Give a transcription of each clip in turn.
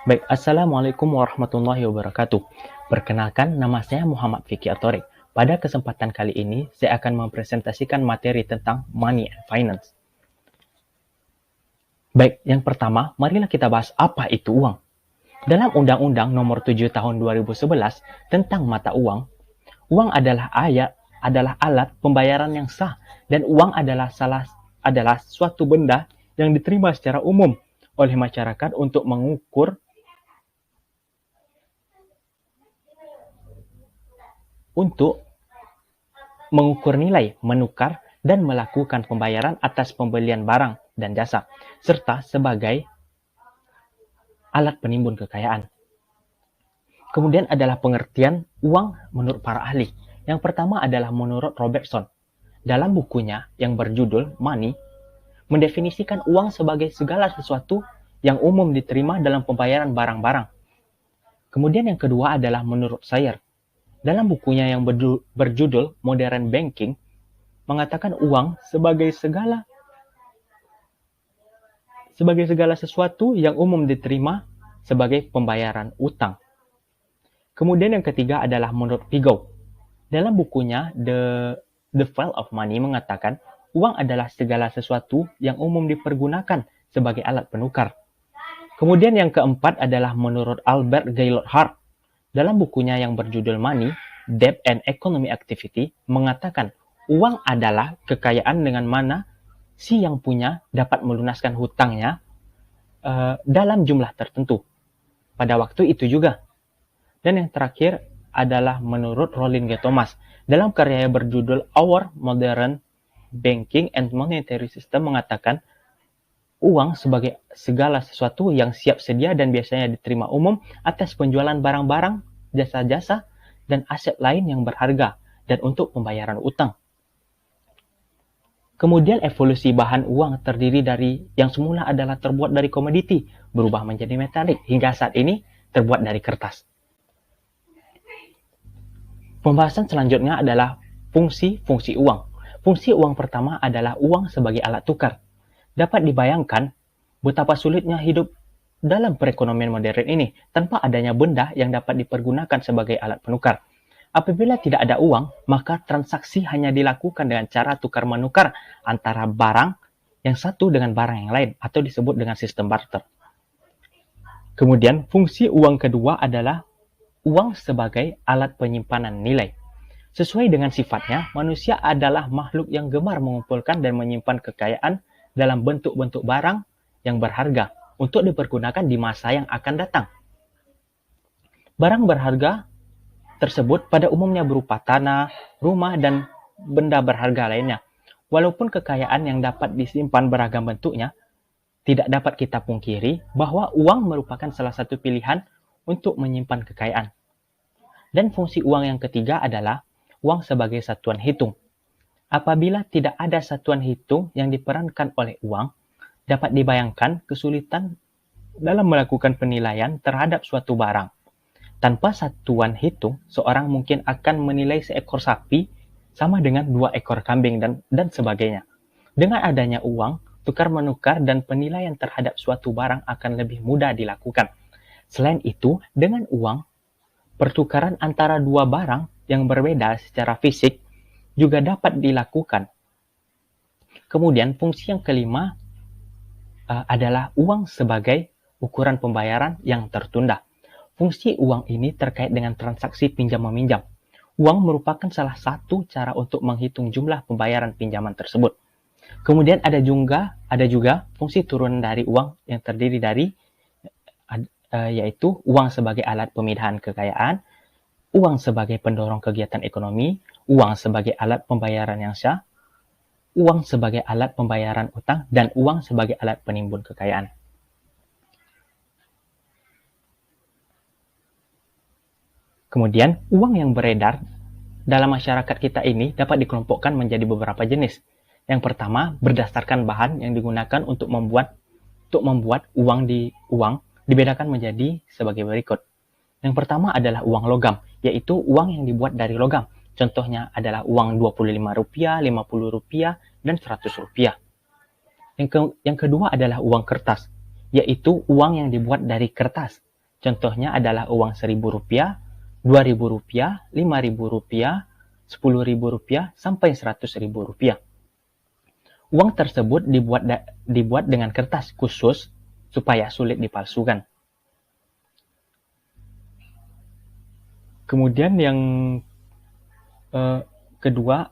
Baik, Assalamualaikum warahmatullahi wabarakatuh. Perkenalkan, nama saya Muhammad Fikri Atorik. Pada kesempatan kali ini, saya akan mempresentasikan materi tentang money and finance. Baik, yang pertama, marilah kita bahas apa itu uang. Dalam Undang-Undang Nomor 7 Tahun 2011 tentang mata uang, uang adalah alat pembayaran yang sah dan uang adalah suatu benda yang diterima secara umum oleh masyarakat untuk mengukur nilai, menukar, dan melakukan pembayaran atas pembelian barang dan jasa, serta sebagai alat penimbun kekayaan. Kemudian adalah pengertian uang menurut para ahli. Yang pertama adalah menurut Robertson. Dalam bukunya yang berjudul Money, mendefinisikan uang sebagai segala sesuatu yang umum diterima dalam pembayaran barang-barang. Kemudian yang kedua adalah menurut Sayer. Dalam bukunya yang berjudul Modern Banking, mengatakan uang sebagai segala sesuatu yang umum diterima sebagai pembayaran utang. Kemudian yang ketiga adalah menurut Pigow. Dalam bukunya The Fall of Money mengatakan uang adalah segala sesuatu yang umum dipergunakan sebagai alat penukar. Kemudian yang keempat adalah menurut Albert Gaylord Hart. Dalam bukunya yang berjudul Money, Debt and Economic Activity mengatakan uang adalah kekayaan dengan mana si yang punya dapat melunaskan hutangnya dalam jumlah tertentu pada waktu itu juga. Dan yang terakhir adalah menurut Rollin G. Thomas. Dalam karyanya berjudul Our Modern Banking and Monetary System mengatakan uang sebagai segala sesuatu yang siap sedia dan biasanya diterima umum atas penjualan barang-barang, jasa-jasa, dan aset lain yang berharga dan untuk pembayaran utang. Kemudian evolusi bahan uang terdiri dari yang semula adalah terbuat dari komoditi, berubah menjadi metalik, hingga saat ini terbuat dari kertas. Pembahasan selanjutnya adalah fungsi-fungsi uang. Fungsi uang pertama adalah uang sebagai alat tukar. Dapat dibayangkan betapa sulitnya hidup dalam perekonomian modern ini tanpa adanya benda yang dapat dipergunakan sebagai alat penukar. Apabila tidak ada uang, maka transaksi hanya dilakukan dengan cara tukar-menukar antara barang yang satu dengan barang yang lain atau disebut dengan sistem barter. Kemudian fungsi uang kedua adalah uang sebagai alat penyimpanan nilai. Sesuai dengan sifatnya, manusia adalah makhluk yang gemar mengumpulkan dan menyimpan kekayaan dalam bentuk-bentuk barang yang berharga untuk dipergunakan di masa yang akan datang. Barang berharga tersebut pada umumnya berupa tanah, rumah, dan benda berharga lainnya. Walaupun kekayaan yang dapat disimpan beragam bentuknya, tidak dapat kita pungkiri bahwa uang merupakan salah satu pilihan untuk menyimpan kekayaan. Dan fungsi uang yang ketiga adalah uang sebagai satuan hitung. Apabila tidak ada satuan hitung yang diperankan oleh uang, dapat dibayangkan kesulitan dalam melakukan penilaian terhadap suatu barang. Tanpa satuan hitung, seorang mungkin akan menilai seekor sapi sama dengan 2 ekor kambing dan sebagainya. Dengan adanya uang, tukar-menukar dan penilaian terhadap suatu barang akan lebih mudah dilakukan. Selain itu, dengan uang, pertukaran antara dua barang yang berbeda secara fisik juga dapat dilakukan. Kemudian fungsi yang kelima adalah uang sebagai ukuran pembayaran yang tertunda. Fungsi uang ini terkait dengan transaksi pinjam-meminjam. Uang merupakan salah satu cara untuk menghitung jumlah pembayaran pinjaman tersebut. Kemudian ada juga fungsi turunan dari uang yang terdiri dari yaitu uang sebagai alat pemindahan kekayaan, uang sebagai pendorong kegiatan ekonomi, uang sebagai alat pembayaran yang sah, uang sebagai alat pembayaran utang, dan uang sebagai alat penimbun kekayaan. Kemudian, uang yang beredar dalam masyarakat kita ini dapat dikelompokkan menjadi beberapa jenis. Yang pertama, berdasarkan bahan yang digunakan untuk membuat uang dibedakan menjadi sebagai berikut. Yang pertama adalah uang logam, yaitu uang yang dibuat dari logam. Contohnya adalah uang Rp25, Rp50, dan Rp100. Yang kedua adalah uang kertas, yaitu uang yang dibuat dari kertas. Contohnya adalah uang Rp1.000, Rp2.000, Rp5.000, Rp10.000, sampai Rp100.000. Uang tersebut dibuat dengan kertas khusus supaya sulit dipalsukan. Kemudian yang kedua,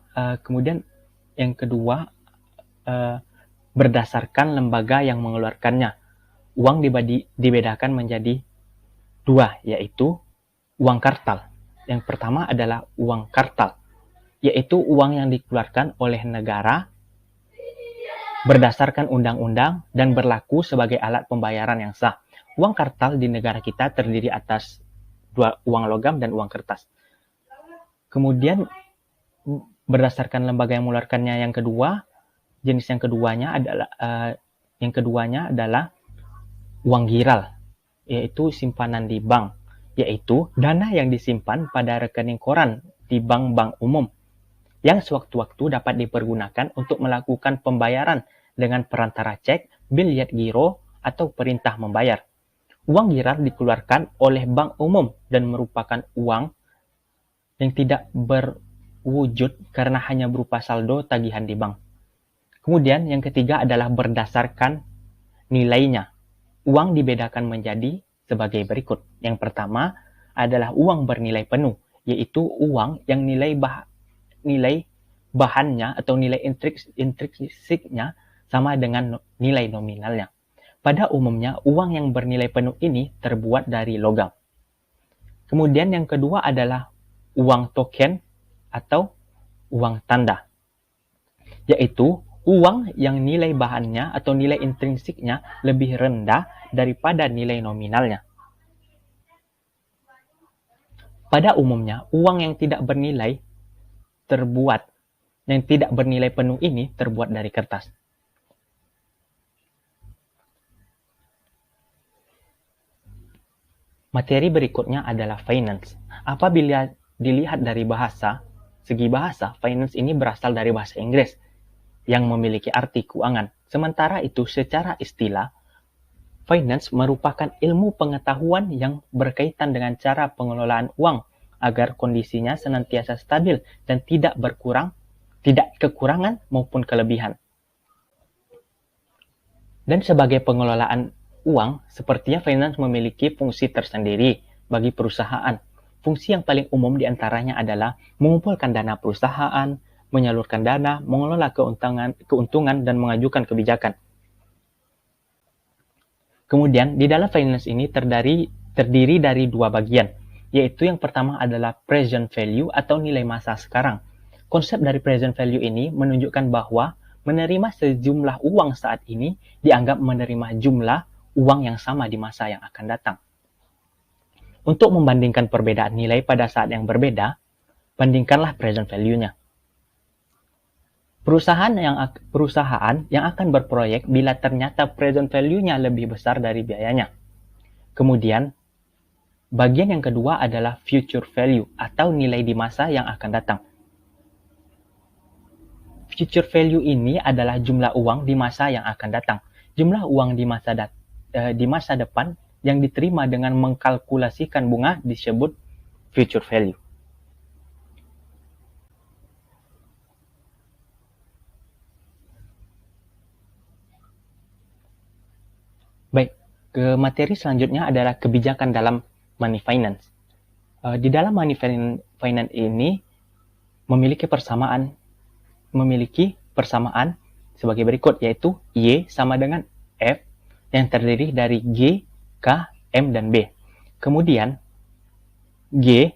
berdasarkan lembaga yang mengeluarkannya, uang dibedakan menjadi dua, yaitu uang kartal. Yang pertama adalah uang kartal, yaitu uang yang dikeluarkan oleh negara berdasarkan undang-undang dan berlaku sebagai alat pembayaran yang sah. Uang kartal di negara kita terdiri atas dua, uang logam dan uang kertas. Kemudian berdasarkan lembaga yang mengeluarkannya yang kedua, jenis yang keduanya adalah uang giral, yaitu simpanan di bank, yaitu dana yang disimpan pada rekening koran di bank-bank umum yang sewaktu-waktu dapat dipergunakan untuk melakukan pembayaran dengan perantara cek, biliet giro, atau perintah membayar. Uang giral dikeluarkan oleh bank umum dan merupakan uang yang tidak berwujud karena hanya berupa saldo tagihan di bank. Kemudian yang ketiga adalah berdasarkan nilainya. Uang dibedakan menjadi sebagai berikut. Yang pertama adalah uang bernilai penuh, yaitu uang yang nilai bahannya atau nilai intrinsiknya sama dengan nilai nominalnya. Pada umumnya, uang yang bernilai penuh ini terbuat dari logam. Kemudian yang kedua adalah uang token atau uang tanda, yaitu uang yang nilai bahannya atau nilai intrinsiknya lebih rendah daripada nilai nominalnya. Pada umumnya, uang yang tidak bernilai penuh ini terbuat dari kertas. Materi berikutnya adalah finance. Apabila dilihat dari segi bahasa, finance ini berasal dari bahasa Inggris yang memiliki arti keuangan. Sementara itu, secara istilah, finance merupakan ilmu pengetahuan yang berkaitan dengan cara pengelolaan uang agar kondisinya senantiasa stabil dan tidak kekurangan maupun kelebihan. Dan sebagai pengelolaan uang, sepertinya finance memiliki fungsi tersendiri bagi perusahaan. Fungsi yang paling umum diantaranya adalah mengumpulkan dana perusahaan, menyalurkan dana, mengelola keuntungan, dan mengajukan kebijakan. Kemudian, di dalam finance ini terdiri dari dua bagian, yaitu yang pertama adalah present value atau nilai masa sekarang. Konsep dari present value ini menunjukkan bahwa menerima sejumlah uang saat ini dianggap menerima jumlah uang yang sama di masa yang akan datang. Untuk membandingkan perbedaan nilai pada saat yang berbeda, bandingkanlah present value-nya. Perusahaan yang akan berproyek bila ternyata present value-nya lebih besar dari biayanya. Kemudian, bagian yang kedua adalah future value atau nilai di masa yang akan datang. Future value ini adalah jumlah uang di masa yang akan datang. Jumlah uang di masa depan yang diterima dengan mengkalkulasikan bunga disebut future value. Baik, ke materi selanjutnya adalah kebijakan dalam money finance. Di dalam money finance ini memiliki persamaan sebagai berikut, yaitu Y sama dengan F yang terdiri dari G, K, M, dan B. Kemudian G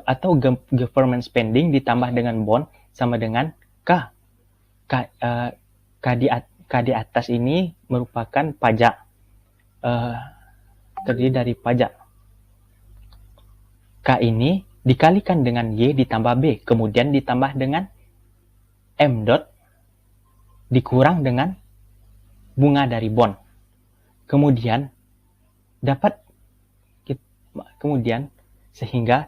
atau government spending ditambah dengan bond sama dengan K. K di atas ini merupakan pajak, terdiri dari pajak. K ini dikalikan dengan Y ditambah B, kemudian ditambah dengan M dot dikurang dengan bunga dari bond. Kemudian sehingga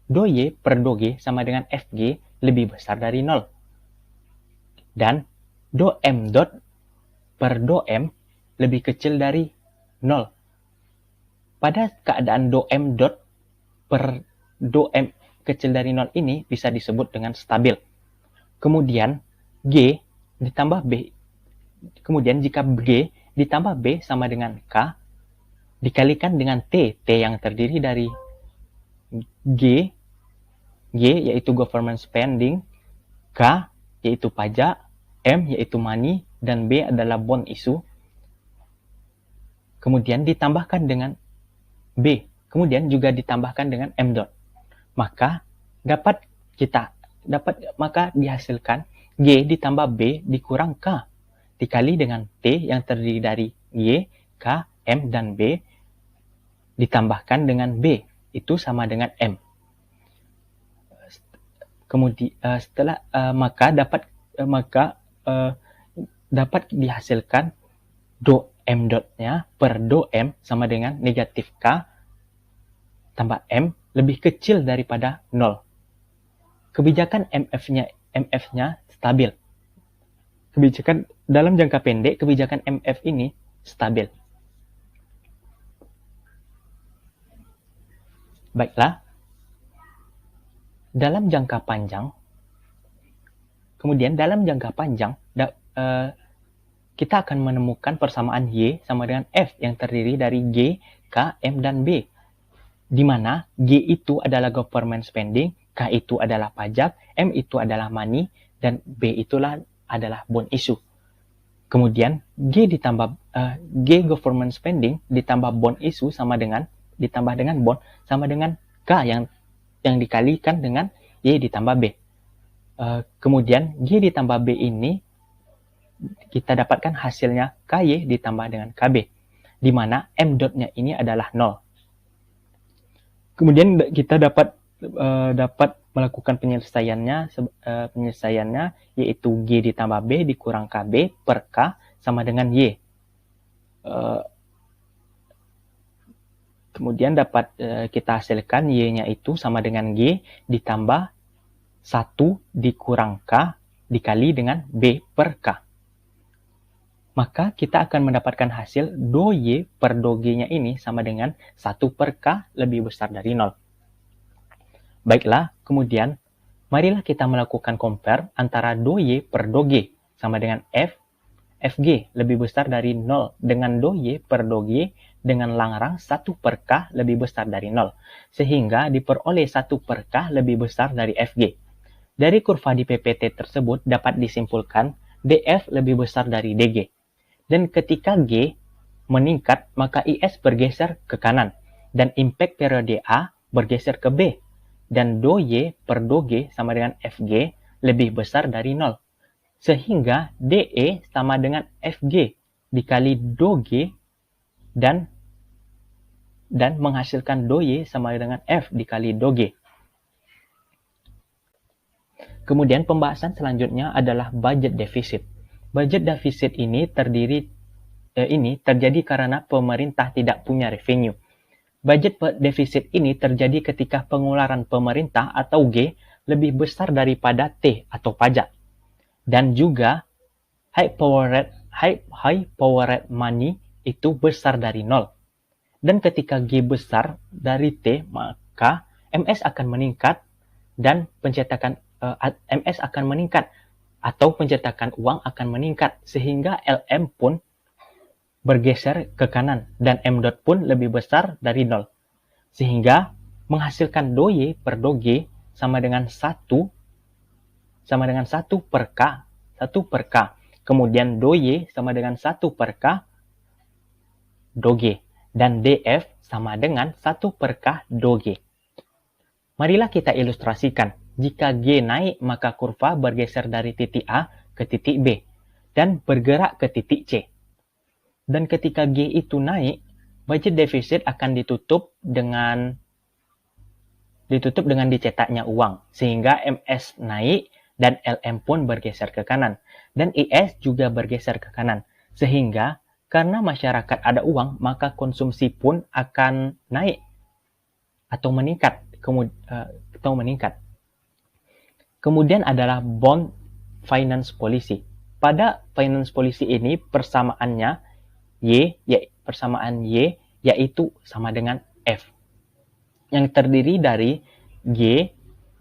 do Y per do G sama dengan FG lebih besar dari 0. Dan do M dot per do M lebih kecil dari 0. Pada keadaan do M dot per do M kecil dari 0 ini bisa disebut dengan stabil. Kemudian G ditambah B. Kemudian jika G ditambah B sama dengan K dikalikan dengan T yang terdiri dari G yaitu government spending, K yaitu pajak, M yaitu money, dan B adalah bond issue. Kemudian ditambahkan dengan B, kemudian juga ditambahkan dengan M dot. Maka dihasilkan G ditambah B dikurang K dikali dengan T yang terdiri dari Y, K, M, dan B ditambahkan dengan B, itu sama dengan M. Kemudian dapat dihasilkan do M dotnya per do M sama dengan negatif K tambah M lebih kecil daripada 0. Kebijakan MF-nya stabil. Kebijakan dalam jangka pendek, kebijakan MF ini stabil. Baiklah, dalam jangka panjang, kita akan menemukan persamaan Y sama dengan F yang terdiri dari G, K, M, dan B. Di mana G itu adalah government spending, K itu adalah pajak, M itu adalah money, dan B itulah adalah bond issue. Kemudian G government spending ditambah bond issue ditambah dengan bond sama dengan K yang dikalikan dengan Y ditambah B. Kemudian G ditambah B ini kita dapatkan hasilnya KY ditambah dengan KB, di mana M dotnya ini adalah 0. Kemudian kita dapat melakukan penyelesaiannya yaitu G ditambah B dikurang KB per K sama dengan Y. Kemudian dapat kita hasilkan Y-nya itu sama dengan G ditambah 1 dikurang K dikali dengan B per K. Maka kita akan mendapatkan hasil do Y per do G-nya ini sama dengan 1 per K lebih besar dari 0. Baiklah, kemudian marilah kita melakukan compare antara do Y per do G sama dengan FG lebih besar dari 0 dengan do Y per do G dengan larang 1 per K lebih besar dari 0. Sehingga diperoleh 1 per K lebih besar dari FG. Dari kurva di PPT tersebut dapat disimpulkan DF lebih besar dari DG. Dan ketika G meningkat, maka IS bergeser ke kanan. Dan impact periode A bergeser ke B. Dan do Y per do G sama dengan FG lebih besar dari 0. Sehingga DE sama dengan FG dikali do G dan menghasilkan do Y sama dengan F dikali do G. Kemudian pembahasan selanjutnya adalah budget deficit. Budget deficit ini terjadi karena pemerintah tidak punya revenue. Budget deficit ini terjadi ketika pengeluaran pemerintah atau G lebih besar daripada T atau pajak. Dan juga high power rate money itu besar dari 0. Dan ketika G besar dari T, maka MS akan meningkat dan MS akan meningkat atau pencetakan uang akan meningkat sehingga LM pun bergeser ke kanan dan M dot pun lebih besar dari 0. Sehingga menghasilkan do Y per do G sama dengan 1 per K. Kemudian do Y sama dengan 1 per K do G. Dan DF sama dengan 1 per K do G. Marilah kita ilustrasikan. Jika G naik, maka kurva bergeser dari titik A ke titik B dan bergerak ke titik C. Dan ketika G itu naik, budget defisit akan ditutup dengan dicetaknya uang, sehingga MS naik dan LM pun bergeser ke kanan. Dan IS juga bergeser ke kanan, sehingga karena masyarakat ada uang, maka konsumsi pun akan naik atau meningkat. Kemudian adalah bond finance policy. Pada finance policy ini persamaannya persamaan Y yaitu sama dengan F, yang terdiri dari G,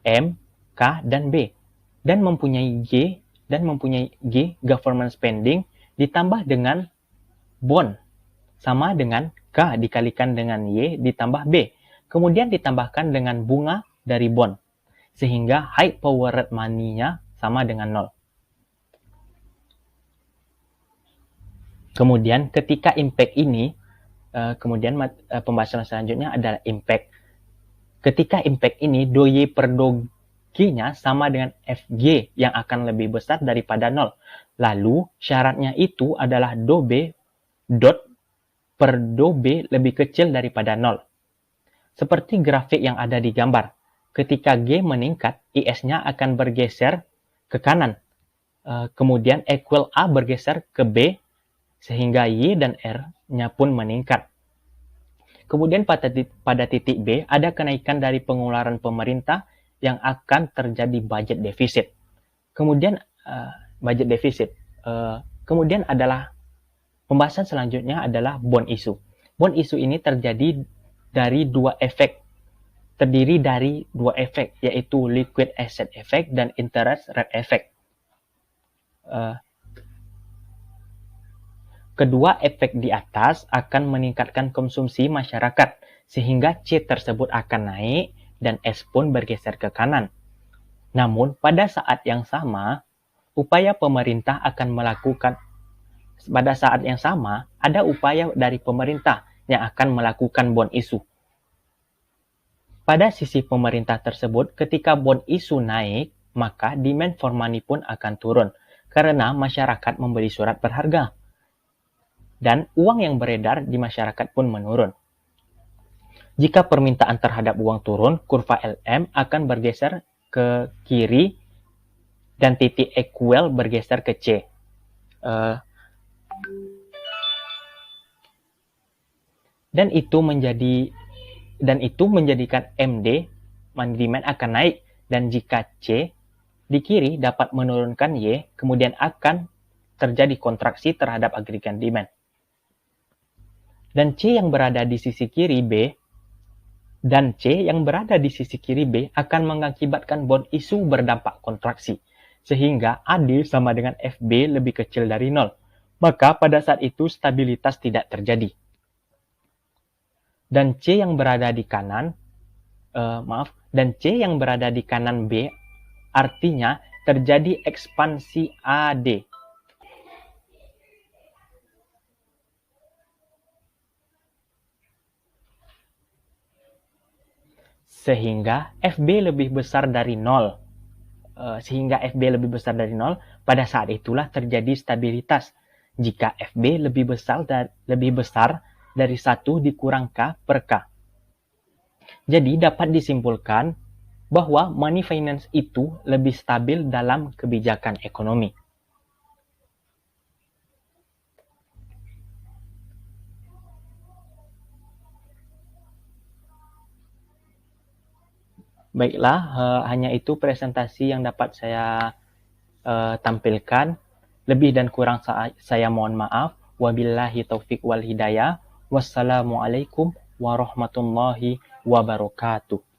M, K, dan B, dan mempunyai G government spending ditambah dengan bond sama dengan K dikalikan dengan Y ditambah B, kemudian ditambahkan dengan bunga dari bond, sehingga high powered money-nya sama dengan 0. Kemudian ketika impact ini, pembahasan selanjutnya adalah impact. Ketika impact ini, do Y per do G-nya sama dengan FG yang akan lebih besar daripada 0. Lalu syaratnya itu adalah do B dot per do B lebih kecil daripada 0. Seperti grafik yang ada di gambar. Ketika G meningkat, IS-nya akan bergeser ke kanan. Kemudian equal A bergeser ke B, sehingga Y dan R-nya pun meningkat. Kemudian pada titik B, ada kenaikan dari pengeluaran pemerintah yang akan terjadi budget defisit. Kemudian budget defisit. Kemudian adalah pembahasan selanjutnya adalah bond issue. Bond issue ini terdiri dari dua efek, yaitu liquid asset effect dan interest rate effect. Kedua efek di atas akan meningkatkan konsumsi masyarakat, sehingga C tersebut akan naik dan S pun bergeser ke kanan. Namun, pada saat yang sama, ada upaya dari pemerintah yang akan melakukan bond issue. Pada sisi pemerintah tersebut, ketika bond issue naik, maka demand for money pun akan turun, karena masyarakat membeli surat berharga. Dan uang yang beredar di masyarakat pun menurun. Jika permintaan terhadap uang turun, kurva LM akan bergeser ke kiri dan titik equal bergeser ke C. Dan itu menjadikan MD, money demand, akan naik, dan jika C di kiri dapat menurunkan Y, kemudian akan terjadi kontraksi terhadap aggregate demand. Dan C yang berada di sisi kiri B akan mengakibatkan bond issue berdampak kontraksi, sehingga AD sama dengan FB lebih kecil dari 0. Maka pada saat itu stabilitas tidak terjadi. Dan C yang berada di kanan B artinya terjadi ekspansi AD. Sehingga FB lebih besar dari 0. Pada saat itulah terjadi stabilitas. Jika FB lebih besar dari 1 dikurang K per K. Jadi dapat disimpulkan bahwa money finance itu lebih stabil dalam kebijakan ekonomi. Baiklah, hanya itu presentasi yang dapat saya tampilkan. Lebih dan kurang saya mohon maaf. Wabillahi taufik wal hidayah. Wassalamualaikum warahmatullahi wabarakatuh.